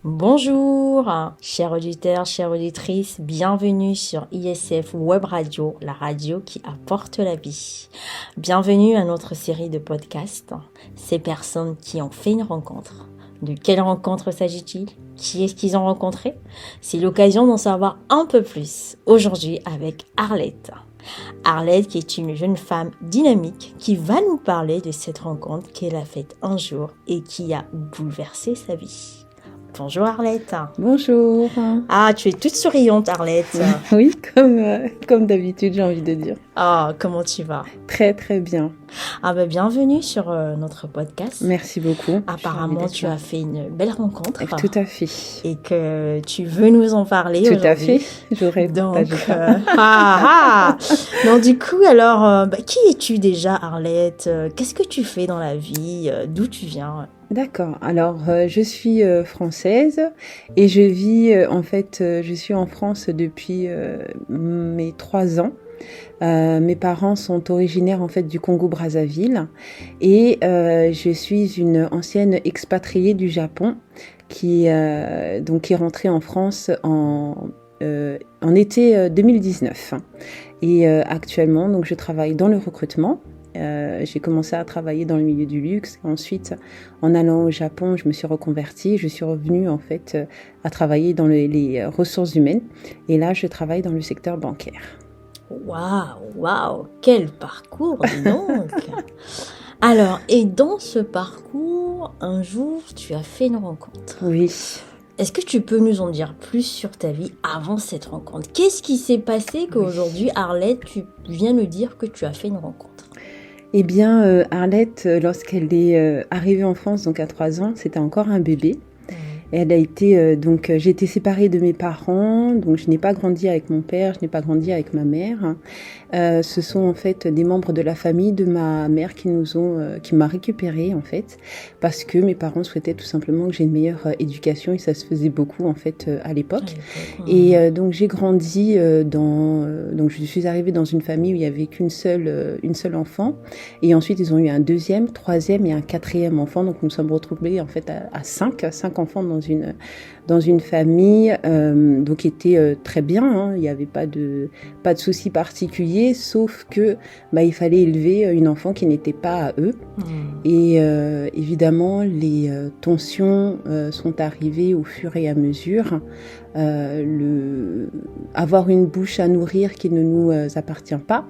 Bonjour, chers auditeurs, chères auditrices, bienvenue sur ISF Web Radio, la radio qui apporte la vie. Bienvenue à notre série de podcasts, ces personnes qui ont fait une rencontre. De quelle rencontre s'agit-il? Qui est-ce qu'ils ont rencontré? C'est l'occasion d'en savoir un peu plus aujourd'hui avec Arlette. Arlette qui est une jeune femme dynamique qui va nous parler de cette rencontre qu'elle a faite un jour et qui a bouleversé sa vie. Bonjour Arlette. Bonjour. Ah, tu es toute souriante Arlette. Oui, comme d'habitude, j'ai envie de dire. Ah, comment tu vas? Très, très bien. Ah ben, bienvenue sur notre podcast. Merci beaucoup. Apparemment, tu as fait une belle rencontre. Tout à fait. Et que tu veux nous en parler Tout aujourd'hui. à fait. J'aurais Donc, Donc, du coup, alors, qui es-tu déjà Arlette? Qu'est-ce que tu fais dans la vie? D'où tu viens? D'accord. Alors, je suis française et je vis, je suis en France depuis mes 3 ans. Mes parents sont originaires en fait du Congo-Brazzaville et je suis une ancienne expatriée du Japon qui est rentrée en France en été 2019. Et actuellement, donc je travaille dans le recrutement. J'ai commencé à travailler dans le milieu du luxe. Ensuite, en allant au Japon, je me suis reconvertie. Je suis revenue en fait à travailler dans les ressources humaines. Et là, je travaille dans le secteur bancaire. Waouh, quel parcours, dis donc. Alors, et dans ce parcours, un jour, tu as fait une rencontre. Oui. Est-ce que tu peux nous en dire plus sur ta vie avant cette rencontre? Qu'est-ce qui s'est passé qu'aujourd'hui, Arlette, tu viens nous dire que tu as fait une rencontre? Eh bien, Arlette, lorsqu'elle est arrivée en France, donc à 3 ans, c'était encore un bébé. Elle a été j'ai été séparée de mes parents, donc je n'ai pas grandi avec mon père, je n'ai pas grandi avec ma mère. Ce sont en fait des membres de la famille de ma mère qui m'a récupérée en fait, parce que mes parents souhaitaient tout simplement que j'ai une meilleure éducation et ça se faisait beaucoup en fait à l'époque. Et donc j'ai grandi donc je suis arrivée dans une famille où il y avait une seule enfant, et ensuite ils ont eu un deuxième, troisième et un quatrième enfant. Donc nous sommes retrouvés en fait à cinq enfants dans une famille donc qui était très bien, hein. Il n'y avait pas de soucis particuliers, sauf que il fallait élever une enfant qui n'était pas à eux. Et évidemment les tensions sont arrivées au fur et à mesure. Avoir une bouche à nourrir qui ne nous appartient pas,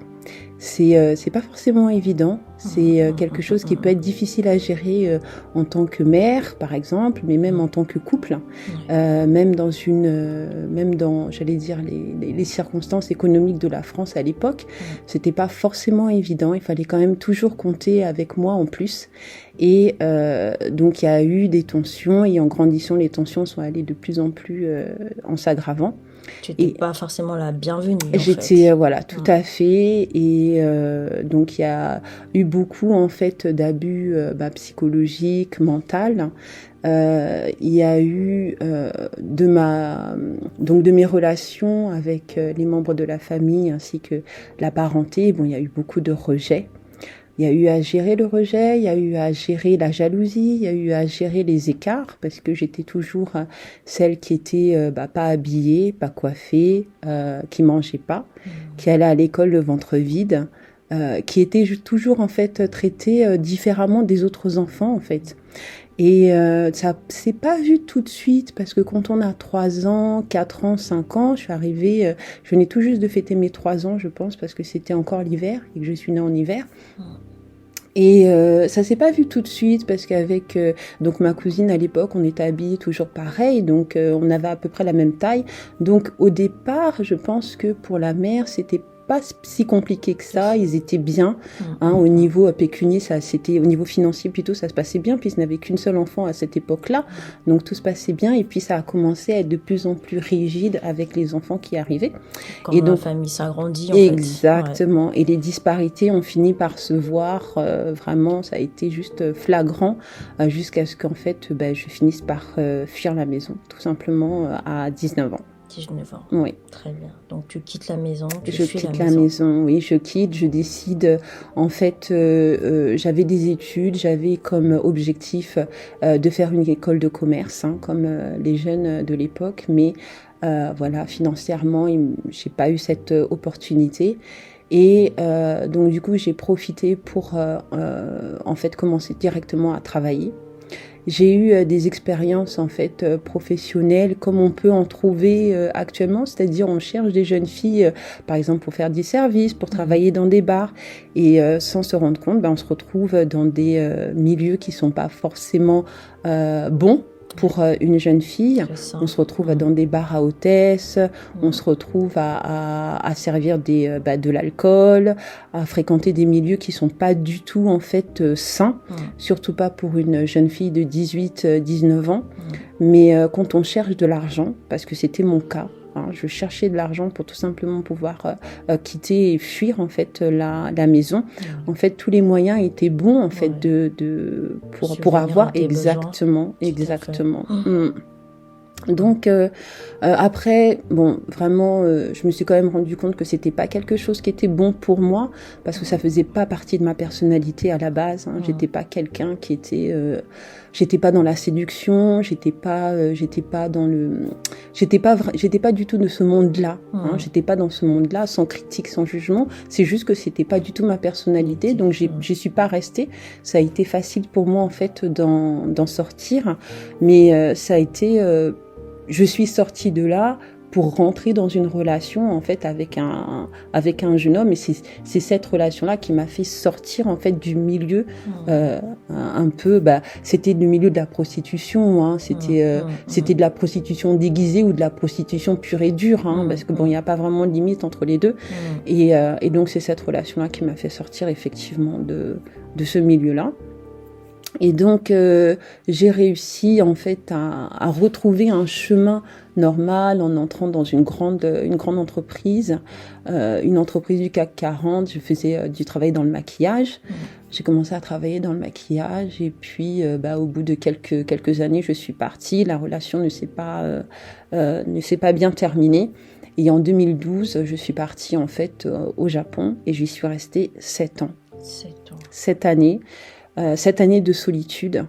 c'est pas forcément évident. C'est quelque chose qui peut être difficile à gérer en tant que mère, par exemple, mais même en tant que couple, même dans j'allais dire les circonstances économiques de la France à l'époque, c'était pas forcément évident. Il fallait quand même toujours compter avec moi en plus. Et donc il y a eu des tensions, et en grandissant, les tensions sont allées de plus en plus en s'aggravant. Tu n'étais pas forcément la bienvenue. J'étais tout à fait, et donc il y a eu beaucoup en fait d'abus psychologiques, mental. Il y a eu de mes relations avec les membres de la famille ainsi que la parenté. Bon, il y a eu beaucoup de rejets. Il y a eu à gérer le rejet, il y a eu à gérer la jalousie, il y a eu à gérer les écarts, parce que j'étais toujours celle qui était pas habillée, pas coiffée, qui mangeait pas, qui allait à l'école le ventre vide, qui était toujours en fait traitée différemment des autres enfants en fait. Et ça s'est pas vu tout de suite, parce que quand on a 3 ans, 4 ans, 5 ans, je venais tout juste de fêter mes 3 ans, je pense, parce que c'était encore l'hiver et que je suis née en hiver. Et ça s'est pas vu tout de suite, parce qu'avec donc ma cousine à l'époque, on était habillés toujours pareil, donc on avait à peu près la même taille. Donc au départ, je pense que pour la mère, c'était pas si compliqué que ça. Ils étaient bien, au niveau pécunier, c'était au niveau financier plutôt, ça se passait bien, puis ils n'avaient qu'une seule enfant à cette époque-là, donc tout se passait bien. Et puis ça a commencé à être de plus en plus rigide avec les enfants qui arrivaient. Quand et donc la famille s'agrandit, exactement. Et les disparités ont fini par se voir. Vraiment, ça a été juste flagrant, jusqu'à ce qu'en fait, je finisse par fuir la maison, tout simplement à 19 ans. 19 ans. Oui. Très bien. Donc, tu quittes la maison, Je quitte la maison, oui, je décide. En fait, j'avais des études, j'avais comme objectif de faire une école de commerce, comme les jeunes de l'époque, mais voilà, financièrement, j'ai pas eu cette opportunité. Et donc, du coup, j'ai profité pour, en fait, commencer directement à travailler. J'ai eu des expériences en fait professionnelles comme on peut en trouver actuellement, c'est-à-dire on cherche des jeunes filles par exemple pour faire des services, pour travailler dans des bars et sans se rendre compte, on se retrouve dans des milieux qui sont pas forcément bons pour une jeune fille. On se retrouve dans des bars à hôtesse, on se retrouve à servir de l'alcool, à fréquenter des milieux qui sont pas du tout en fait sains, surtout pas pour une jeune fille de 18-19 ans. Mais quand on cherche de l'argent, parce que c'était mon cas, je cherchais de l'argent pour tout simplement pouvoir quitter et fuir en fait la maison. En fait, tous les moyens étaient bons en fait pour avoir exactement. Donc après, bon, vraiment, je me suis quand même rendu compte que c'était pas quelque chose qui était bon pour moi parce que ça faisait pas partie de ma personnalité à la base. J'étais pas quelqu'un qui était, j'étais pas dans la séduction, j'étais pas du tout de ce monde-là. J'étais pas dans ce monde-là, sans critique, sans jugement. C'est juste que c'était pas du tout ma personnalité, donc j'y suis pas restée. Ça a été facile pour moi en fait d'en sortir, mais ça a été je suis sortie de là pour rentrer dans une relation en fait avec un jeune homme, et c'est cette relation là qui m'a fait sortir en fait du milieu un peu c'était le milieu de la prostitution, c'était de la prostitution déguisée ou de la prostitution pure et dure, parce que bon, il n'y a pas vraiment de limite entre les deux, et donc c'est cette relation là qui m'a fait sortir effectivement de ce milieu là. Et donc, j'ai réussi en fait à retrouver un chemin normal en entrant dans une grande entreprise, une entreprise du CAC 40. Je faisais du travail dans le maquillage. J'ai commencé à travailler dans le maquillage et puis, au bout de quelques années, je suis partie. La relation ne s'est pas bien terminée. Et en 2012, je suis partie en fait au Japon et j'y suis restée 7 ans. 7 années. Cette année de solitude,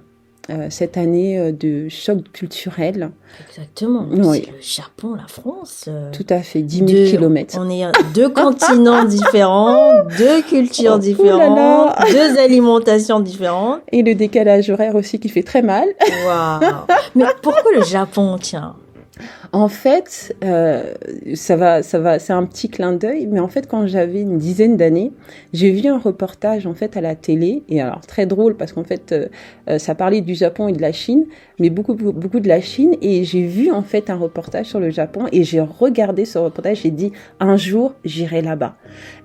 cette année de choc culturel. Exactement. Oui. C'est le Japon, la France. Tout à fait, 10 000 kilomètres. On est 2 continents différents, 2 cultures différentes, 2 alimentations différentes. Et le décalage horaire aussi qui fait très mal. Waouh. Mais pourquoi le Japon, tiens ? En fait, ça va, c'est un petit clin d'œil, mais en fait, quand j'avais une dizaine d'années, j'ai vu un reportage en fait à la télé, et alors très drôle parce qu'en fait, ça parlait du Japon et de la Chine, mais beaucoup de la Chine, et j'ai vu en fait un reportage sur le Japon, et j'ai regardé ce reportage, j'ai dit un jour j'irai là-bas,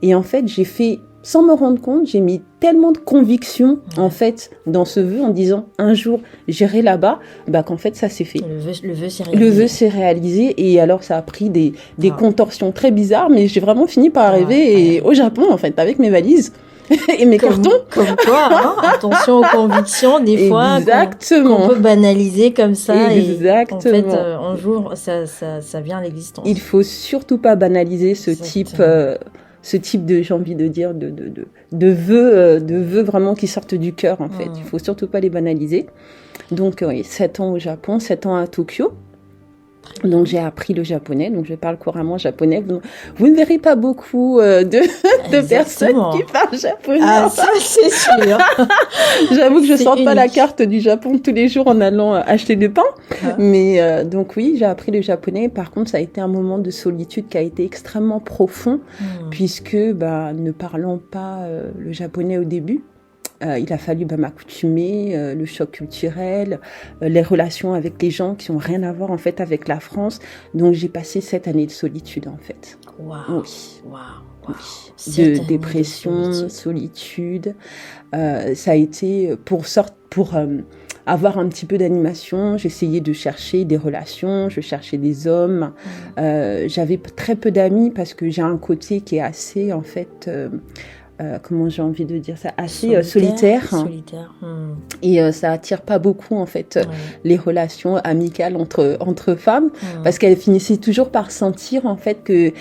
et en fait j'ai fait, sans me rendre compte, j'ai mis tellement de conviction en fait dans ce vœu en disant un jour j'irai là-bas, qu'en fait ça s'est fait. Le vœu s'est réalisé. Le vœu s'est réalisé, et alors ça a pris des contorsions très bizarres, mais j'ai vraiment fini par arriver au Japon en fait avec mes valises et mes cartons. Comme quoi, attention aux convictions des fois. Exactement. Qu'on peut banaliser comme ça. Exactement. Et en fait, un jour ça vient à l'existence. Il faut surtout pas banaliser ce type de, j'ai envie de dire, de vœux vraiment qui sortent du cœur, en fait. Il faut surtout pas les banaliser. Donc, 7 ans au Japon, 7 ans à Tokyo. Donc, j'ai appris le japonais. Donc, je parle couramment japonais. Vous ne verrez pas beaucoup de personnes qui parlent japonais. Ah, ça, c'est sûr. J'avoue que je sors pas la carte du Japon tous les jours en allant acheter du pain. Mais donc, oui, j'ai appris le japonais. Par contre, ça a été un moment de solitude qui a été extrêmement profond, puisque, ne parlant pas le japonais au début, il a fallu m'accoutumer, le choc culturel, les relations avec les gens qui n'ont rien à voir en fait avec la France. Donc j'ai passé 7 années de solitude en fait. Waouh. Oui. De dépression, solitude. Ça a été pour avoir un petit peu d'animation, j'essayais de chercher des relations, je cherchais des hommes. J'avais très peu d'amis parce que j'ai un côté qui est assez en fait comment j'ai envie de dire ça, assez solitaire. Solitaire. Et ça attire pas beaucoup en fait les relations amicales entre femmes, parce qu'elles finissaient toujours par sentir en fait que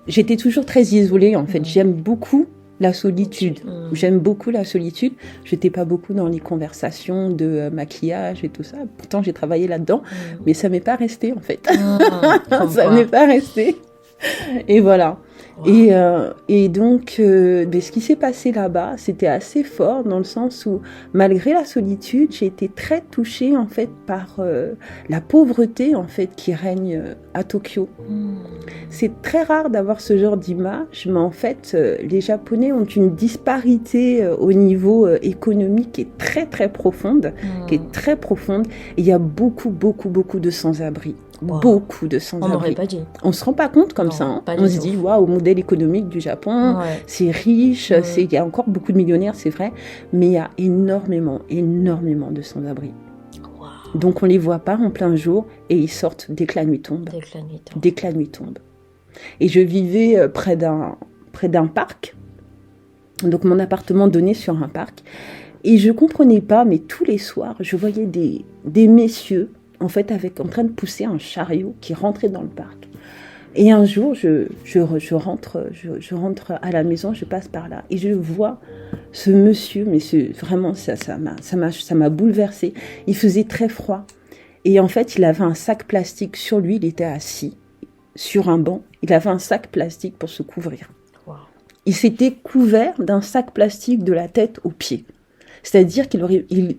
j'étais toujours très isolée en fait. J'aime beaucoup la solitude. J'aime beaucoup la solitude. J'étais pas beaucoup dans les conversations de maquillage et tout ça. Pourtant, j'ai travaillé là-dedans, mais ça m'est pas resté en fait. Ça m'est pas resté. Et voilà. Wow. Et donc, ce qui s'est passé là-bas, c'était assez fort dans le sens où, malgré la solitude, j'ai été très touchée en fait par la pauvreté en fait qui règne à Tokyo. C'est très rare d'avoir ce genre d'image, mais en fait, les Japonais ont une disparité au niveau économique qui est très très profonde, Et il y a beaucoup de sans-abri. Wow. Beaucoup de sans-abri. On n'aurait pas dit. On se rend pas compte comme ça. Hein. On se dit, waouh, modèle économique du Japon, c'est riche, il y a encore beaucoup de millionnaires, c'est vrai, mais il y a énormément de sans-abri. Wow. Donc on les voit pas en plein jour et ils sortent dès que la nuit tombe. Dès que la nuit tombe. Et je vivais près d'un parc. Donc mon appartement donnait sur un parc. Et je comprenais pas, mais tous les soirs, je voyais des messieurs en fait, en train de pousser un chariot qui rentrait dans le parc. Et un jour, je rentre à la maison, je passe par là, et je vois ce monsieur, mais vraiment, ça m'a bouleversée. Il faisait très froid. Et en fait, il avait un sac plastique sur lui, il était assis sur un banc, il avait un sac plastique pour se couvrir. Wow. Il s'était couvert d'un sac plastique de la tête aux pieds. C'est-à-dire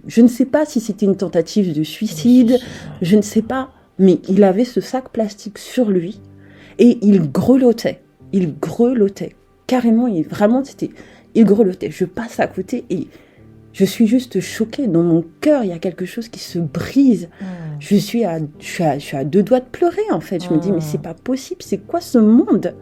je ne sais pas si c'était une tentative de suicide, je ne sais pas, mais il avait ce sac plastique sur lui et il grelottait. Carrément, il grelottait. Je passe à côté et je suis juste choquée. Dans mon cœur, il y a quelque chose qui se brise. Je suis à 2 doigts de pleurer, en fait. Je me dis, mais c'est pas possible, c'est quoi ce monde ?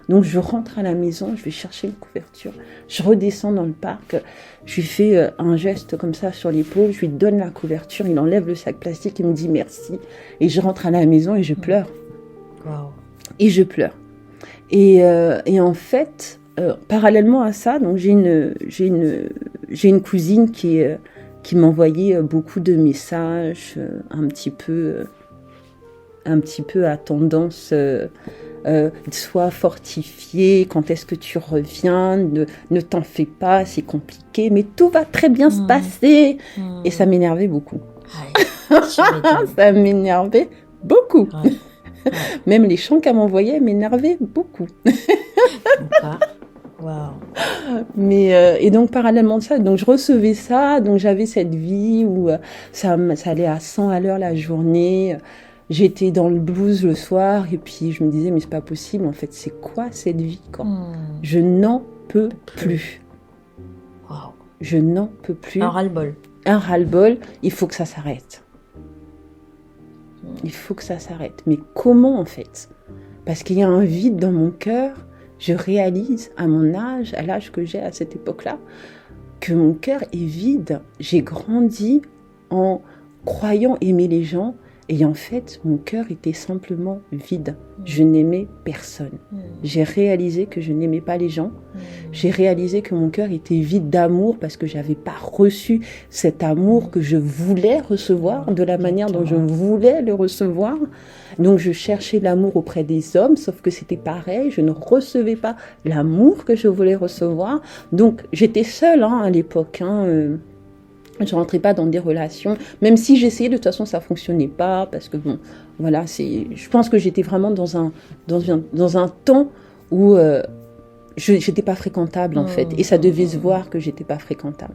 Donc je rentre à la maison, je vais chercher une couverture, je redescends dans le parc, je lui fais un geste comme ça sur l'épaule, je lui donne la couverture, il enlève le sac plastique, il me dit merci. Et je rentre à la maison et je pleure. Wow. Et je pleure. Et en fait, parallèlement à ça, donc j'ai une cousine qui m'envoyait beaucoup de messages, un petit peu à tendance sois fortifié, quand est-ce que tu reviens, ne t'en fais pas, c'est compliqué, mais tout va très bien se passer. Et ça m'énervait beaucoup. Ça m'énervait beaucoup. Même les chants qu'elle m'envoyait m'énervaient beaucoup. Wow. Mais et donc parallèlement de ça, donc je recevais ça, donc j'avais cette vie où ça allait à 100 à l'heure la journée. J'étais dans le blues le soir et puis je me disais mais c'est pas possible en fait, c'est quoi cette vie quoi. Je n'en peux plus. Wow. Je n'en peux plus. Un ras-le-bol. Il faut que ça s'arrête. Il faut que ça s'arrête. Mais comment en fait ? Parce qu'il y a un vide dans mon cœur. Je réalise à mon âge, à l'âge que j'ai à cette époque-là, que mon cœur est vide. J'ai grandi en croyant aimer les gens. Et en fait, mon cœur était simplement vide. Je n'aimais personne. J'ai réalisé que je n'aimais pas les gens. J'ai réalisé que mon cœur était vide d'amour parce que je n'avais pas reçu cet amour que je voulais recevoir de la manière dont je voulais le recevoir. Donc, je cherchais l'amour auprès des hommes, sauf que c'était pareil. Je ne recevais pas l'amour que je voulais recevoir. Donc, j'étais seule à l'époque. Je rentrais pas dans des relations, même si j'essayais, de toute façon ça fonctionnait pas, parce que bon, voilà, je pense que j'étais vraiment dans un temps où j'étais pas fréquentable en fait, et ça devait se voir que j'étais pas fréquentable.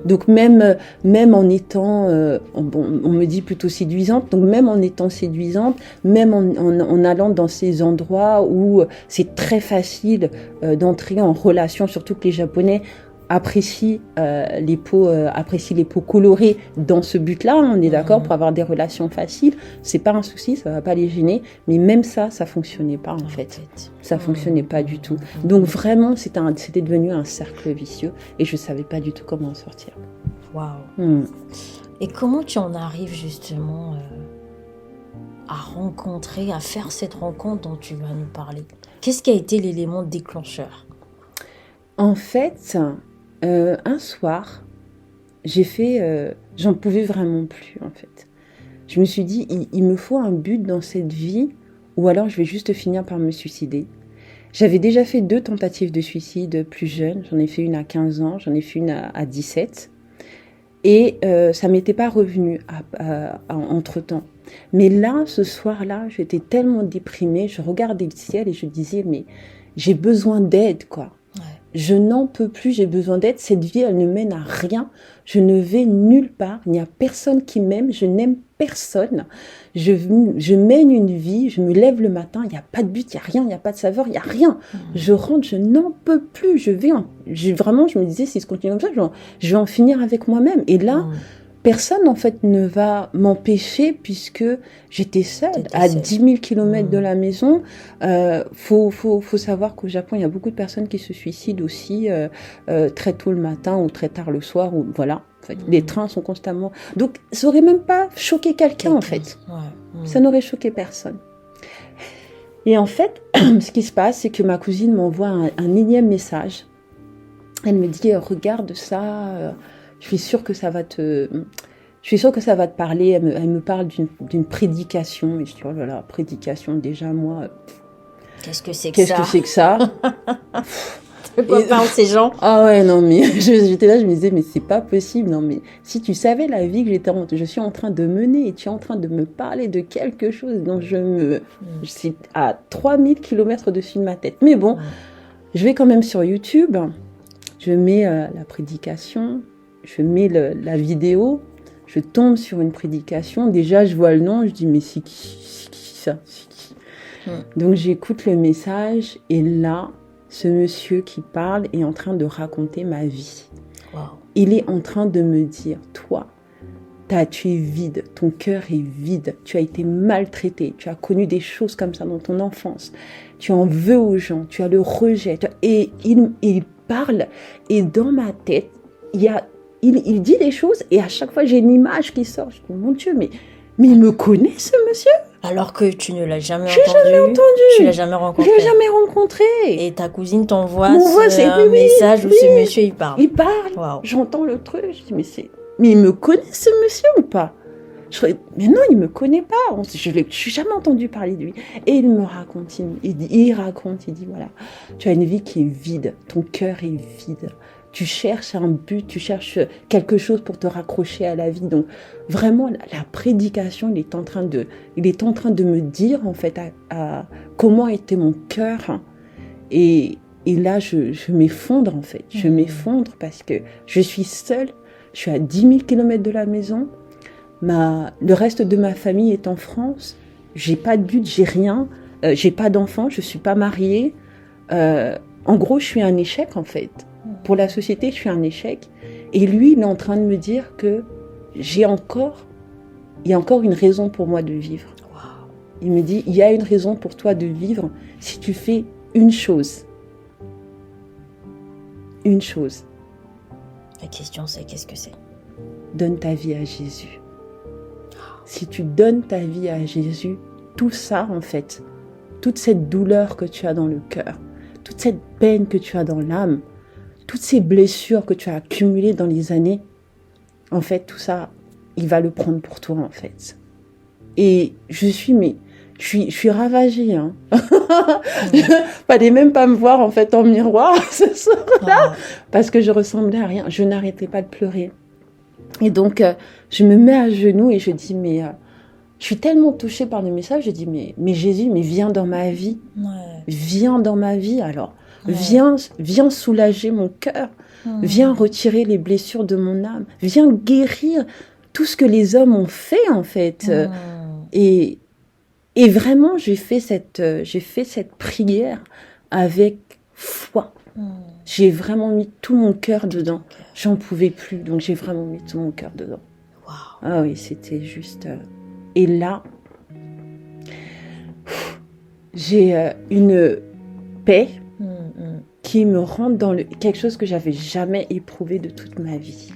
Donc même en étant, on me dit plutôt séduisante, donc même en étant séduisante, même en allant dans ces endroits où c'est très facile d'entrer en relation, surtout que les Japonais apprécie les peaux colorées dans ce but-là, on est d'accord, pour avoir des relations faciles, c'est pas un souci, ça va pas les gêner, mais même ça fonctionnait pas en fait. Ça fonctionnait pas du tout. Donc vraiment, c'était devenu un cercle vicieux et je savais pas du tout comment en sortir. Waouh. Et comment tu en arrives justement à faire cette rencontre dont tu vas nous parler ? Qu'est-ce qui a été l'élément déclencheur ? En fait, un soir, j'en pouvais vraiment plus, en fait. Je me suis dit, il me faut un but dans cette vie, ou alors je vais juste finir par me suicider. J'avais déjà fait 2 tentatives de suicide plus jeunes. J'en ai fait une à 15 ans, j'en ai fait une à 17. Et ça m'était pas revenu entre-temps. Mais là, ce soir-là, j'étais tellement déprimée, je regardais le ciel et je disais, mais j'ai besoin d'aide, quoi. Ouais. Je n'en peux plus, j'ai besoin d'aide. Cette vie, elle ne mène à rien. Je ne vais nulle part. Il n'y a personne qui m'aime. Je n'aime personne. Je mène une vie. Je me lève le matin. Il n'y a pas de but, il n'y a rien. Il n'y a pas de saveur, il n'y a rien. Je rentre, je n'en peux plus. Vraiment, je me disais, si je continue comme ça, je vais en finir avec moi-même. Et là, personne, en fait, ne va m'empêcher puisque j'étais seule, à 10 000 kilomètres de la maison. Faut savoir qu'au Japon, il y a beaucoup de personnes qui se suicident aussi très tôt le matin ou très tard le soir. Ou, voilà. En fait, les trains sont constamment... Donc, ça n'aurait même pas choqué quelqu'un, en fait. Ouais. Ça n'aurait choqué personne. Et en fait, ce qui se passe, c'est que ma cousine m'envoie un énième message. Elle me dit, regarde ça... Je suis sûre que ça va te parler. Elle me parle d'une prédication. Et je dis, oh là là, prédication, déjà, moi... Qu'est-ce que c'est que ça De quoi parlent ces gens? Ah ouais, non, mais j'étais là, je me disais, mais c'est pas possible. Non, mais si tu savais la vie que je suis en train de mener et tu es en train de me parler de quelque chose dont je suis à 3000 km au-dessus de ma tête. Mais bon, je vais quand même sur YouTube. Je mets la prédication. Je mets la vidéo, je tombe sur une prédication. Déjà, je vois le nom, je dis, mais c'est qui ça? C'est qui? Donc, j'écoute le message et là, ce monsieur qui parle est en train de raconter ma vie. Wow. Il est en train de me dire, toi, tu es vide, ton cœur est vide, tu as été maltraité, tu as connu des choses comme ça dans ton enfance, tu en veux aux gens, tu as le rejet. Et il parle et dans ma tête, il dit des choses et à chaque fois j'ai une image qui sort. Je dis, mon Dieu, mais il me connaît ce monsieur? Alors que tu ne l'as jamais entendu. Tu l'as jamais rencontré. Je l'ai jamais rencontré. Et ta cousine t'envoie un message où ce monsieur il parle. Il parle. Wow. J'entends le truc. Je dis, mais il me connaît ce monsieur ou pas? Mais non, il me connaît pas. Je suis jamais entendu parler de lui. Et il me raconte, il dit, voilà, tu as une vie qui est vide. Ton cœur est vide. Tu cherches un but, tu cherches quelque chose pour te raccrocher à la vie. Donc, vraiment, la prédication, il est en train de me dire, en fait, comment était mon cœur. Et là, je m'effondre, en fait. Je m'effondre parce que je suis seule. Je suis à 10 000 km de la maison. Le reste de ma famille est en France. J'ai pas de but, j'ai rien. J'ai pas d'enfant, je suis pas mariée. En gros, je suis un échec, en fait. Pour la société, je suis un échec. Et lui, il est en train de me dire que il y a encore une raison pour moi de vivre. Wow. Il me dit, il y a une raison pour toi de vivre si tu fais une chose. Une chose. La question, c'est qu'est-ce que c'est? Donne ta vie à Jésus. Si tu donnes ta vie à Jésus, tout ça, en fait, toute cette douleur que tu as dans le cœur, toute cette peine que tu as dans l'âme, toutes ces blessures que tu as accumulées dans les années, en fait, tout ça, il va le prendre pour toi, en fait. Et je suis ravagée, hein. Fallait même pas me voir, en fait, en miroir, ce soir-là, parce que je ressemblais à rien. Je n'arrêtais pas de pleurer. Et donc, je me mets à genoux et je dis, je suis tellement touchée par le message, je dis, mais Jésus, mais viens dans ma vie. Ouais. Viens dans ma vie, alors. Ouais. Viens soulager mon cœur. Viens retirer les blessures de mon âme. Viens guérir tout ce que les hommes ont fait, en fait. Et vraiment, j'ai fait cette prière avec foi. J'ai vraiment mis tout mon cœur dedans. J'en pouvais plus, donc j'ai vraiment mis tout mon cœur dedans. Wow. Ah oui, c'était juste... Et là, j'ai une paix qui me rentre dans quelque chose que j'avais jamais éprouvé de toute ma vie.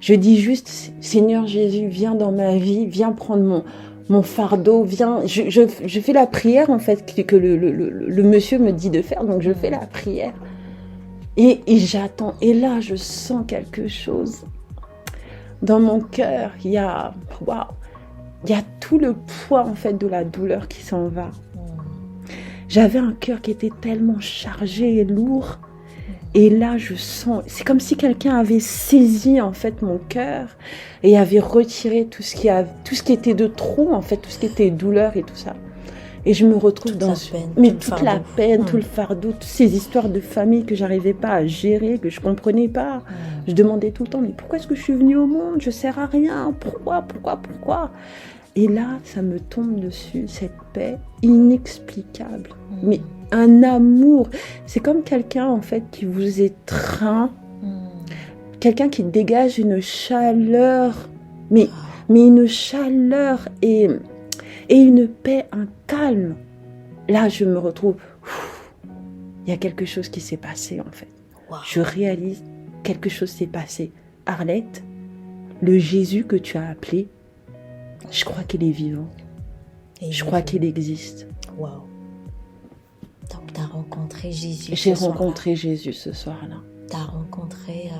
Je dis juste, Seigneur Jésus, viens dans ma vie, viens prendre mon fardeau, viens. Je fais la prière, en fait, que le monsieur me dit de faire, donc je fais la prière. Et j'attends. Et là, je sens quelque chose. Dans mon cœur, il y a tout le poids, en fait, de la douleur qui s'en va. J'avais un cœur qui était tellement chargé et lourd. Et là, je sens... C'est comme si quelqu'un avait saisi, en fait, mon cœur et avait retiré tout ce qui était de trop, en fait, tout ce qui était douleur et tout ça. Et je me retrouve toute la peine, tout le fardeau, toutes ces histoires de famille que j'arrivais pas à gérer, que je comprenais pas. Je demandais tout le temps, mais pourquoi est-ce que je suis venue au monde? Je sers à rien. Pourquoi? Et là, ça me tombe dessus, cette paix inexplicable. Mais un amour. C'est comme quelqu'un, en fait, qui vous étreint. Quelqu'un qui dégage une chaleur. Mais une chaleur et une paix, un calme. Là, je me retrouve... Il y a quelque chose qui s'est passé, en fait. Wow. Je réalise, quelque chose s'est passé. Arlette, le Jésus que tu as appelé, je crois qu'il est vivant. Je crois qu'il existe. Wow. Donc, tu as rencontré Jésus J'ai rencontré Jésus ce soir-là. Tu as rencontré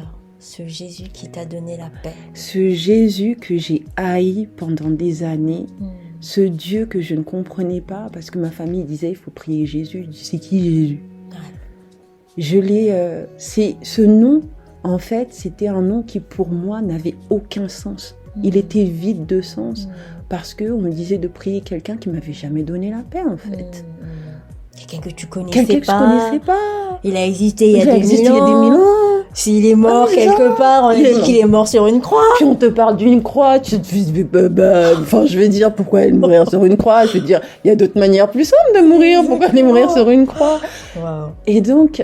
ce Jésus qui t'a donné la paix. Ce Jésus que j'ai haï pendant des années. Ce Dieu que je ne comprenais pas, parce que ma famille disait, il faut prier Jésus. Je dis, c'est qui Jésus? Je l'ai... ce nom, en fait, c'était un nom qui, pour moi, n'avait aucun sens. Il était vide de sens, parce qu'on me disait de prier quelqu'un qui ne m'avait jamais donné la paix, en fait. Quelqu'un que tu connaissais pas. Il a existé il y a des 1000 ans. S'il est mort quelque part, on dit qu'il est mort sur une croix. Puis on te parle d'une croix, tu te dis, enfin, je veux dire, pourquoi aller mourir sur une croix? Je veux dire, il y a d'autres manières plus simples de mourir, pourquoi aller mourir sur une croix? Wow. Et donc,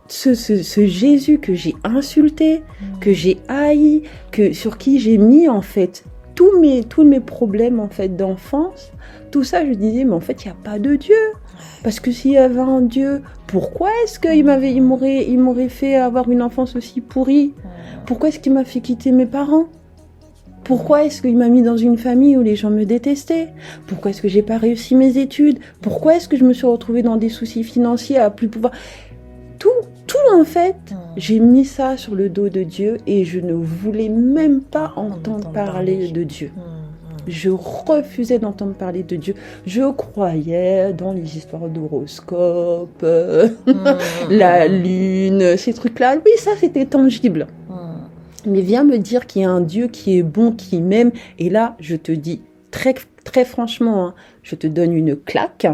ce Jésus que j'ai insulté, que j'ai haï, sur qui j'ai mis, en fait, tous mes problèmes, en fait, d'enfance, tout ça, je disais, mais en fait, il n'y a pas de Dieu. Parce que s'il y avait un Dieu, pourquoi est-ce qu'il m'aurait fait avoir une enfance aussi pourrie? Pourquoi est-ce qu'il m'a fait quitter mes parents? Pourquoi est-ce qu'il m'a mis dans une famille où les gens me détestaient? Pourquoi est-ce que j'ai pas réussi mes études? Pourquoi est-ce que je me suis retrouvée dans des soucis financiers à plus pouvoir... Tout en fait, j'ai mis ça sur le dos de Dieu et je ne voulais même pas entendre parler de Dieu. Je refusais d'entendre parler de Dieu. Je croyais dans les histoires d'horoscope, la lune, ces trucs-là. Oui, ça, c'était tangible. Mais viens me dire qu'il y a un Dieu qui est bon, qui m'aime. Et là, je te dis très, très franchement, hein, je te donne une claque.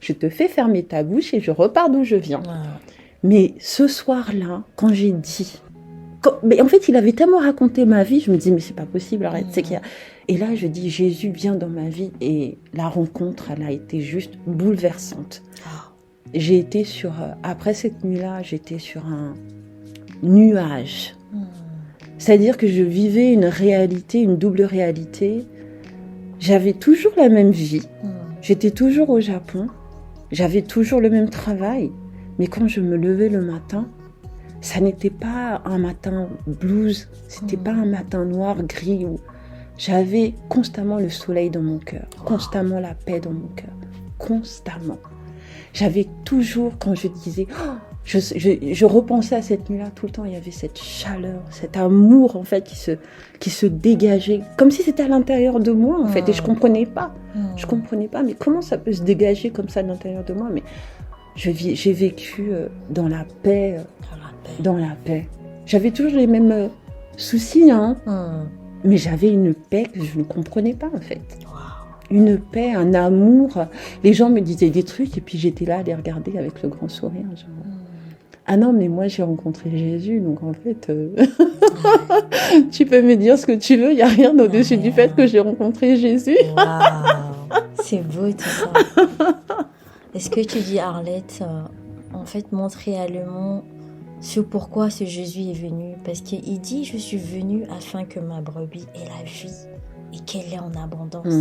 Je te fais fermer ta bouche et je repars d'où je viens. Mais ce soir-là, quand j'ai dit... Mais en fait, il avait tellement raconté ma vie, je me dis, mais c'est pas possible, arrête. C'est qu'il y a... Et là, je dis, Jésus vient dans ma vie. Et la rencontre, elle a été juste bouleversante. J'ai été après cette nuit-là, j'étais sur un nuage. C'est-à-dire que je vivais une réalité, une double réalité. J'avais toujours la même vie. J'étais toujours au Japon. J'avais toujours le même travail. Mais quand je me levais le matin, ça n'était pas un matin blues, c'était pas un matin noir, gris. J'avais constamment le soleil dans mon cœur, constamment la paix dans mon cœur, constamment. J'avais toujours, quand je disais, je repensais à cette nuit-là, tout le temps, il y avait cette chaleur, cet amour, en fait, qui se dégageait, comme si c'était à l'intérieur de moi, en fait, et je comprenais pas, mais comment ça peut se dégager comme ça à l'intérieur de moi, mais j'ai vécu dans la paix. J'avais toujours les mêmes soucis, hein. Mais j'avais une paix que je ne comprenais pas, en fait. Une paix, un amour. Les gens me disaient des trucs et puis j'étais là à les regarder avec le grand sourire. Genre. Ah non, mais moi j'ai rencontré Jésus, donc en fait, tu peux me dire ce que tu veux, il n'y a rien au-dessus du fait que j'ai rencontré Jésus. C'est beau tout ça. Est-ce que tu dis, Arlette, en fait, montre réellement sur pourquoi ce Jésus est venu? Parce qu'il dit, je suis venu afin que ma brebis ait la vie et qu'elle est en abondance.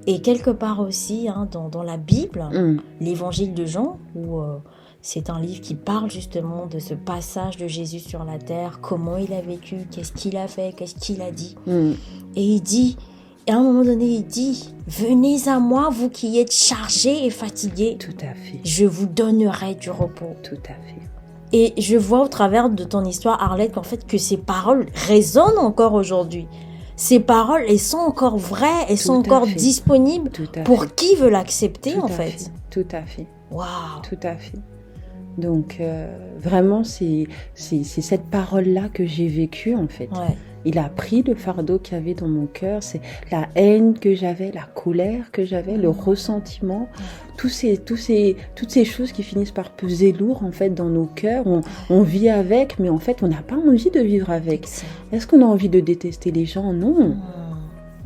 Et quelque part aussi, hein, dans la Bible, l'évangile de Jean, où c'est un livre qui parle justement de ce passage de Jésus sur la terre, comment il a vécu, qu'est-ce qu'il a fait, qu'est-ce qu'il a dit. Et il dit... Et à un moment donné, il dit, venez à moi, vous qui êtes chargés et fatigués. Tout à fait. Je vous donnerai du repos. Tout à fait. Et je vois au travers de ton histoire, Arlette, qu'en fait, que ces paroles résonnent encore aujourd'hui. Ces paroles, elles sont encore vraies, elles sont encore disponibles pour qui veut l'accepter, en fait. Tout à fait. Waouh. Tout à fait. Donc, vraiment, c'est cette parole-là que j'ai vécue, en fait. Ouais. Il a pris le fardeau qu'il y avait dans mon cœur, c'est la haine que j'avais, la colère que j'avais, le ressentiment, toutes ces choses qui finissent par peser lourd, en fait, dans nos cœurs. On vit avec, mais en fait, on n'a pas envie de vivre avec. Est-ce qu'on a envie de détester les gens? Non.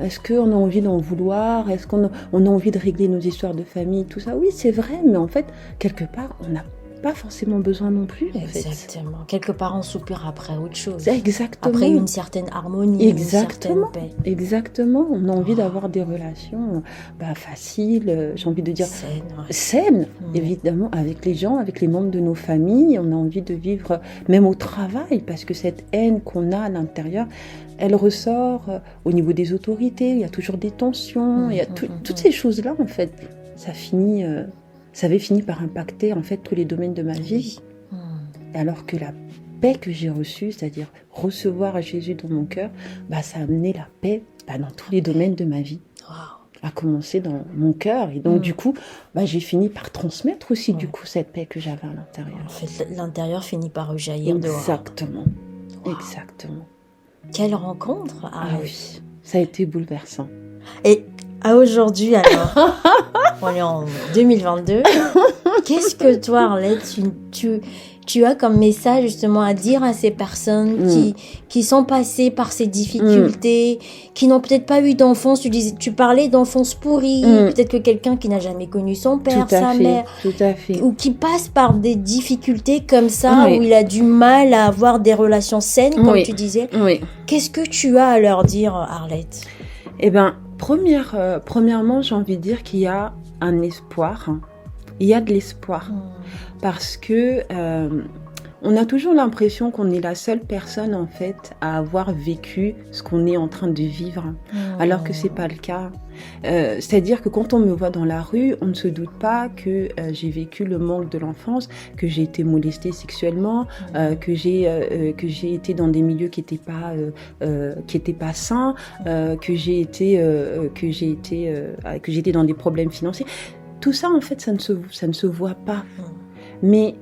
Est-ce qu'on a envie d'en vouloir? Est-ce qu'on a envie de régler nos histoires de famille? Tout ça, oui, c'est vrai, mais en fait, quelque part, on n'a pas forcément besoin non plus. Exactement. Quelque part, on soupire après autre chose. Exactement. Après une certaine harmonie, exactement. Une certaine paix. Exactement. On a envie d'avoir des relations faciles, j'ai envie de dire saines, évidemment, avec les gens, avec les membres de nos familles. On a envie de vivre, même au travail, parce que cette haine qu'on a à l'intérieur, elle ressort au niveau des autorités. Il y a toujours des tensions. Il y a toutes ces choses-là, en fait. Ça avait fini par impacter en fait tous les domaines de ma vie. Alors que la paix que j'ai reçue, c'est-à-dire recevoir Jésus dans mon cœur, ça a amené la paix dans tous les domaines de ma vie. À commencer dans mon cœur. Et donc du coup, j'ai fini par transmettre aussi du coup cette paix que j'avais à l'intérieur. En fait, l'intérieur finit par rejaillir dehors. Exactement. Exactement. Quelle rencontre! Oui, ça a été bouleversant. Et à aujourd'hui alors, on est en 2022, qu'est-ce que toi Arlette, tu as comme message justement à dire à ces personnes qui sont passées par ces difficultés, qui n'ont peut-être pas eu d'enfance? Tu parlais d'enfance pourrie, peut-être que quelqu'un qui n'a jamais connu son père, sa mère, ou qui passe par des difficultés comme ça, où il a du mal à avoir des relations saines, comme tu disais. Qu'est-ce que tu as à leur dire, Arlette? Eh bien, premièrement, j'ai envie de dire qu'il y a un espoir. Il y a de l'espoir. Parce que on a toujours l'impression qu'on est la seule personne, en fait, à avoir vécu ce qu'on est en train de vivre. Alors que c'est pas le cas. C'est-à-dire que quand on me voit dans la rue, on ne se doute pas que j'ai vécu le manque de l'enfance, que j'ai été molestée sexuellement, que j'ai été dans des milieux qui étaient pas sains, que j'ai été dans des problèmes financiers. Tout ça, en fait, ça ne se voit pas. Mais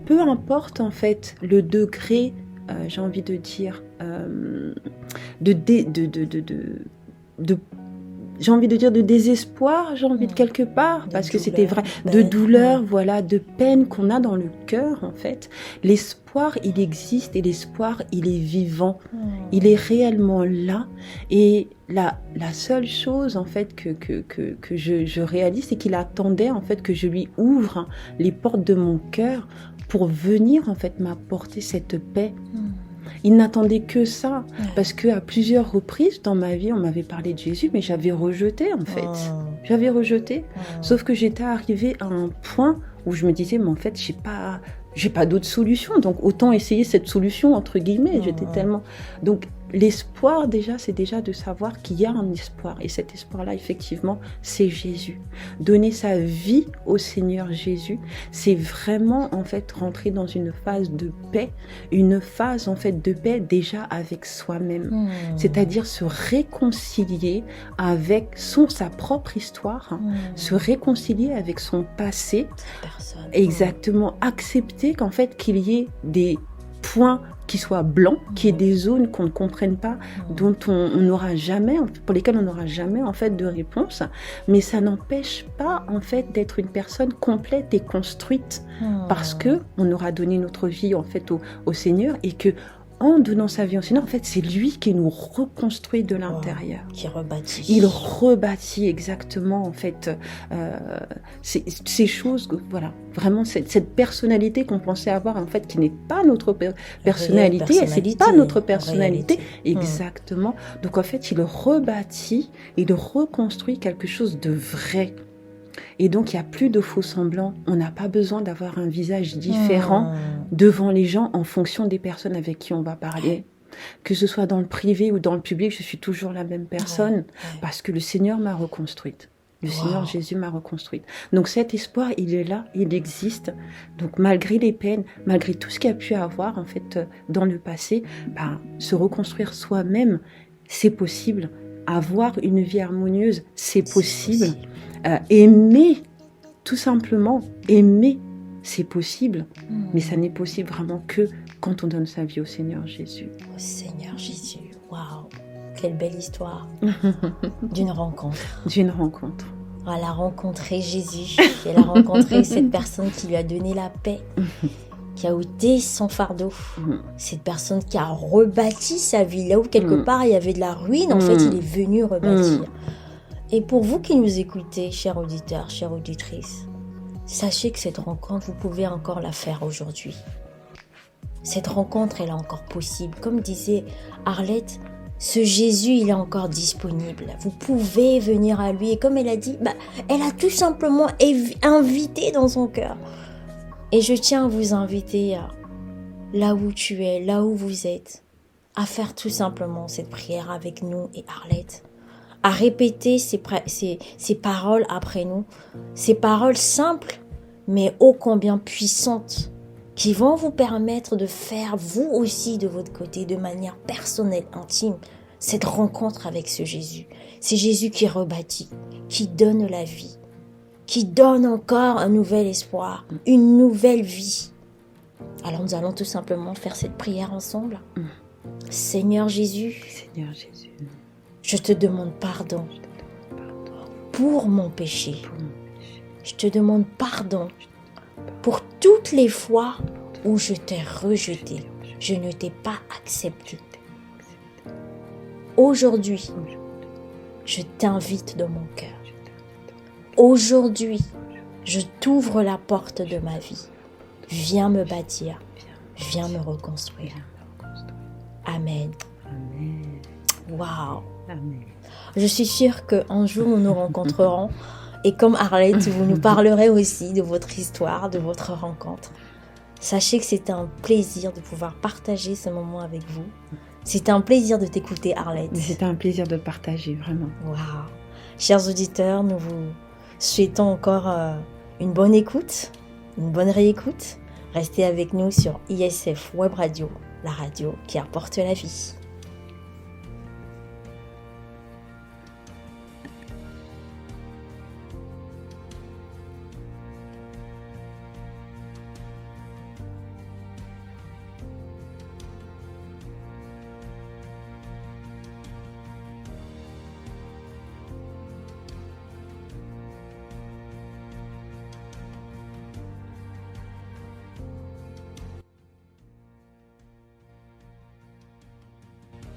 peu importe, en fait, le degré, j'ai envie de dire, j'ai envie de dire de désespoir, j'ai envie de quelque part, parce que c'était vrai, de douleur, voilà, de peine qu'on a dans le cœur, en fait. L'espoir, il existe, et l'espoir, il est vivant. Il est réellement là. Et la seule chose, en fait, que je réalise, c'est qu'il attendait, en fait, que je lui ouvre les portes de mon cœur pour venir, en fait, m'apporter cette paix. Il n'attendait que ça, parce qu'à plusieurs reprises dans ma vie, on m'avait parlé de Jésus, mais j'avais rejeté, en fait. J'avais rejeté. Sauf que j'étais arrivée à un point où je me disais, mais en fait, j'ai pas d'autre solution, donc autant essayer cette solution, entre guillemets. J'étais tellement... Donc, l'espoir, déjà, c'est déjà de savoir qu'il y a un espoir. Et cet espoir-là, effectivement, c'est Jésus. Donner sa vie au Seigneur Jésus, c'est vraiment, en fait, rentrer dans une phase de paix. Une phase, en fait, de paix déjà avec soi-même. C'est-à-dire se réconcilier avec sa propre histoire, se réconcilier avec son passé. Exactement. Accepter qu'en fait, qu'il y ait des points qui soient blancs, qu'il y ait des zones qu'on ne comprenne pas, dont on n'aura jamais, pour lesquelles on n'aura jamais en fait de réponse, mais ça n'empêche pas en fait d'être une personne complète et construite, parce que on aura donné notre vie en fait au Seigneur, et que en donnant sa vie au Seigneur, en fait, c'est lui qui nous reconstruit de l'intérieur. Qui rebâtit. Il rebâtit exactement, en fait, ces choses, voilà, vraiment cette personnalité qu'on pensait avoir, en fait, qui n'est pas notre personnalité, c'est pas notre personnalité, exactement. Donc, en fait, il rebâtit, il reconstruit quelque chose de vrai. Et donc, il n'y a plus de faux semblants. On n'a pas besoin d'avoir un visage différent devant les gens en fonction des personnes avec qui on va parler. Que ce soit dans le privé ou dans le public, je suis toujours la même personne parce que le Seigneur m'a reconstruite. Le Wow. Seigneur Jésus m'a reconstruite. Donc cet espoir, il est là, il existe. Donc malgré les peines, malgré tout ce qu'il y a pu avoir en fait dans le passé, se reconstruire soi-même, c'est possible. Avoir une vie harmonieuse, c'est possible. Aimer, tout simplement, aimer, c'est possible. Mais ça n'est possible vraiment que quand on donne sa vie au Seigneur Jésus. Au Seigneur Jésus. Waouh. Quelle belle histoire d'une rencontre. D'une rencontre. Elle a rencontré Jésus. Elle a rencontré cette personne qui lui a donné la paix, qui a ôté son fardeau. Cette personne qui a rebâti sa vie. Là où quelque part il y avait de la ruine, en fait, il est venu rebâtir. Et pour vous qui nous écoutez, chers auditeurs, chères auditrices, sachez que cette rencontre, vous pouvez encore la faire aujourd'hui. Cette rencontre, elle est encore possible. Comme disait Arlette, ce Jésus, il est encore disponible. Vous pouvez venir à lui. Et comme elle a dit, elle a tout simplement invité dans son cœur. Et je tiens à vous inviter là où tu es, là où vous êtes, à faire tout simplement cette prière avec nous et Arlette. À répéter ces paroles après nous. Ces paroles simples, mais ô combien puissantes, qui vont vous permettre de faire, vous aussi, de votre côté, de manière personnelle, intime, cette rencontre avec ce Jésus. C'est Jésus qui rebâtit, qui donne la vie, qui donne encore un nouvel espoir, une nouvelle vie. Alors nous allons tout simplement faire cette prière ensemble. Seigneur Jésus, Seigneur Jésus, je te demande pardon pour mon péché. Je te demande pardon pour toutes les fois où je t'ai rejeté, je ne t'ai pas accepté. Aujourd'hui, je t'invite dans mon cœur. Aujourd'hui, je t'ouvre la porte de ma vie. Viens me bâtir, viens me reconstruire. Amen. Waouh. Je suis sûre qu'un jour nous nous rencontrerons et comme Arlette, vous nous parlerez aussi de votre histoire, de votre rencontre. Sachez que c'était un plaisir de pouvoir partager ce moment avec vous. C'était un plaisir de t'écouter, Arlette. C'était un plaisir de partager, vraiment. Waouh. Chers auditeurs, nous vous souhaitons encore une bonne écoute, une bonne réécoute. Restez avec nous sur ISF Web Radio, la radio qui apporte la vie.